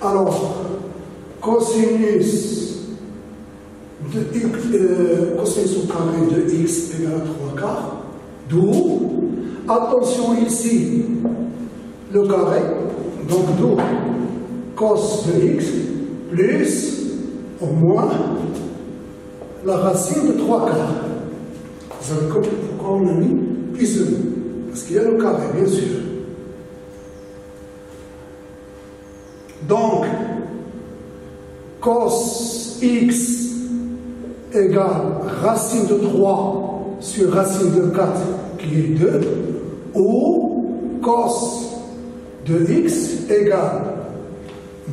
Alors, cosinus cosinus au carré de x égale à 3 quarts, d'où, attention ici, le carré, donc d'où cos de x plus au moins la racine de 3 quarts. Vous savez pourquoi on a mis plus 1? Parce qu'il y a le carré, bien sûr. Donc, cos x égale racine de 3 sur racine de 4 qui est 2, ou cos de x égale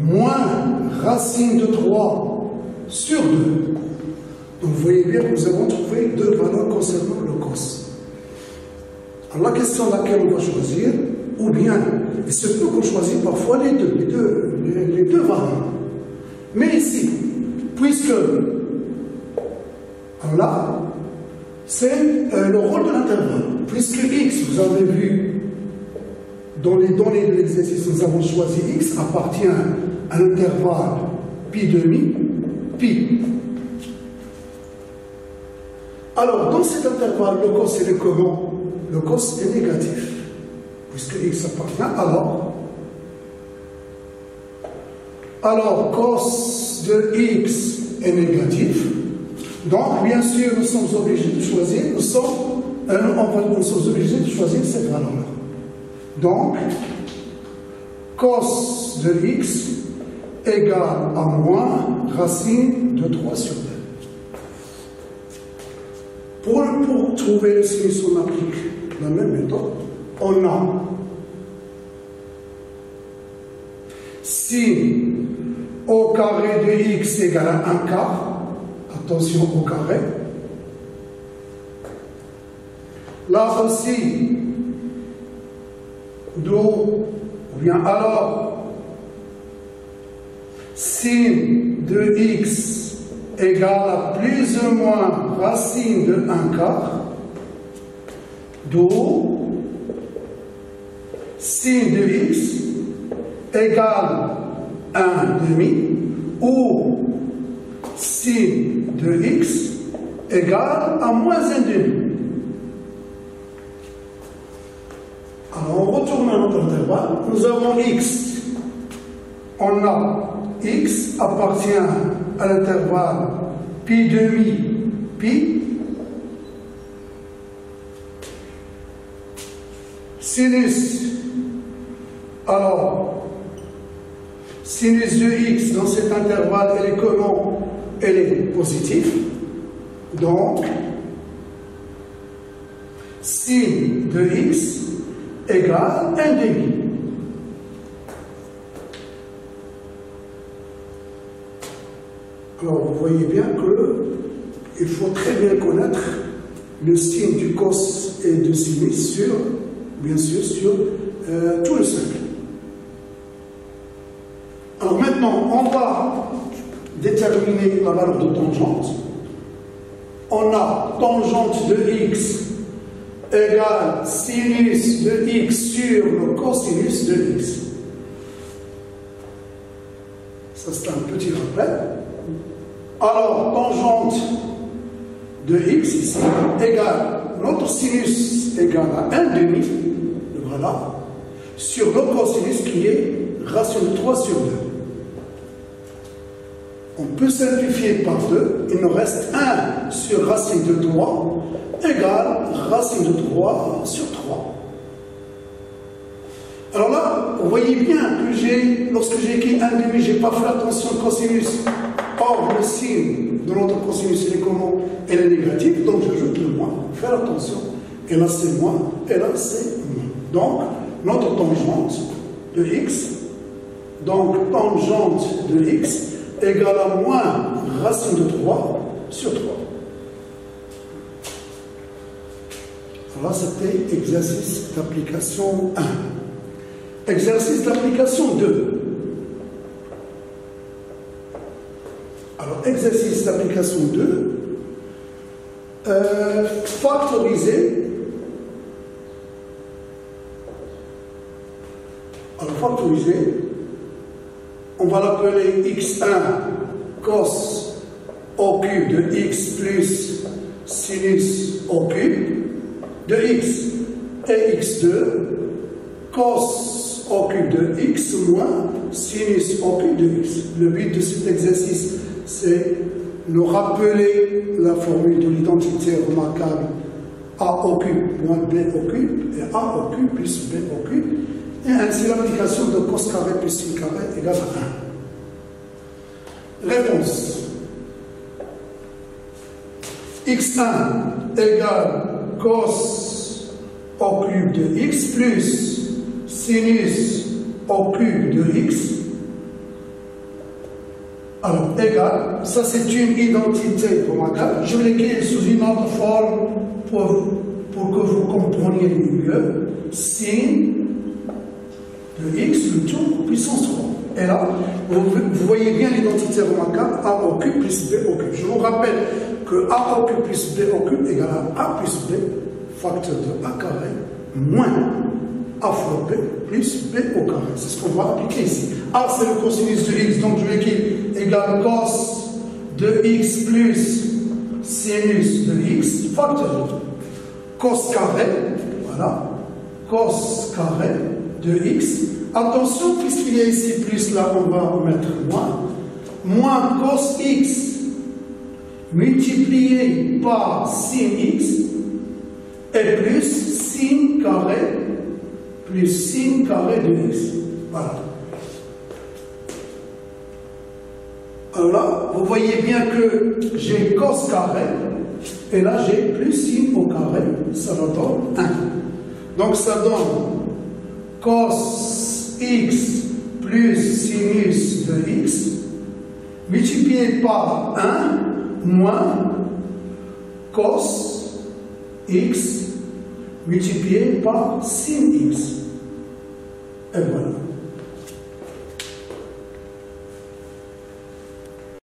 moins racine de 3 sur 2. Donc vous voyez bien que nous avons trouvé deux valeurs concernant le cos. Alors la question laquelle on va choisir, ou bien, il se peut qu'on choisisse parfois les deux valeurs. Mais ici, puisque, alors là, c'est le rôle de l'intervalle. Puisque x, vous avez vu, dans les données de l'exercice, nous avons choisi x appartient à l'intervalle pi demi, pi. Alors, dans cet intervalle, le cos est comment? Le cos est négatif. Puisque x appartient, alors cos de x est négatif. Donc, bien sûr, nous sommes obligés de choisir, nous sommes obligés de choisir cette valeur-là. Donc, cos de x égale à moins racine de 3 sur 2. Pour trouver le sinus, on applique la même méthode. On a sin au carré de x égale à 1 quart. Attention au carré. Là aussi, d'où, ou bien alors, sin de x égale à plus ou moins racine de 1 quart, d'où sin de x égale 1 demi, ou sin de x égale à moins 1 demi. Alors on retourne à notre intervalle, nous avons x, on a x appartient à l'intervalle pi demi, pi, sinus, alors, sinus de x dans cet intervalle, elle est comment? Elle est positive, donc, sin de x égale 1 demi. Alors, vous voyez bien qu'il faut très bien connaître le signe du cos et du sinus sur, bien sûr, sur tout le cercle. Alors maintenant, on va déterminer la valeur de tangente. On a tangente de x égale sinus de x sur le cosinus de x. Ça, c'est un petit rappel. Alors, tangente de x ici égale, notre sinus égale à 1 demi, voilà, sur le cosinus qui est racine de 3 sur 2. On peut simplifier par 2, il nous reste 1 sur racine de 3 égale racine de 3 sur 3. Alors là, vous voyez bien que lorsque j'ai écrit 1 demi, je n'ai pas fait attention au cosinus. Or, le signe de notre cosinus, il est comment? Elle est négative, donc j'ajoute le moins. Faire attention. Et là, c'est moins, et là, c'est moins. Donc, notre tangente de x, donc tangente de x, égale à moins racine de 3 sur 3. Voilà, c'était exercice d'application 1. Exercice d'application 2. Alors, exercice d'application 2, factoriser. Alors, factoriser, on va l'appeler x1 cos au cube de x plus sinus au cube de x et x2 cos au cube de x moins sinus au cube de x. Le but de cet exercice, c'est de rappeler la formule de l'identité remarquable a au cube moins b au cube et a au cube plus b au cube, et ainsi l'application de cos carré plus sin carré égale à 1. Réponse. x1 égale cos au cube de x plus sinus au cube de x. Alors, égal, ça c'est une identité remarquable. Je vais l'écrire sous une autre forme pour que vous compreniez mieux. Sin de x, le tout puissance 3. Et là, vous voyez bien l'identité remarquable a au cube plus b au cube. Je vous rappelle que a au cube plus b au cube égale à a plus b, facteur de a carré, moins a fois b plus b au carré. C'est ce qu'on va appliquer ici. A, c'est le cosinus de x, donc je l'écris égale cos de x plus sinus de x, facteur cos carré, voilà, cos carré de x. Attention, puisqu'il y a ici plus, là on va mettre moins cos x multiplié par sin x et plus sin carré de x. Voilà. Alors là, vous voyez bien que j'ai cos carré, et là j'ai plus sin au carré, ça donne 1. Donc ça donne cos x plus sinus de x, multiplié par 1, moins cos x multiplié par sin x. Et voilà.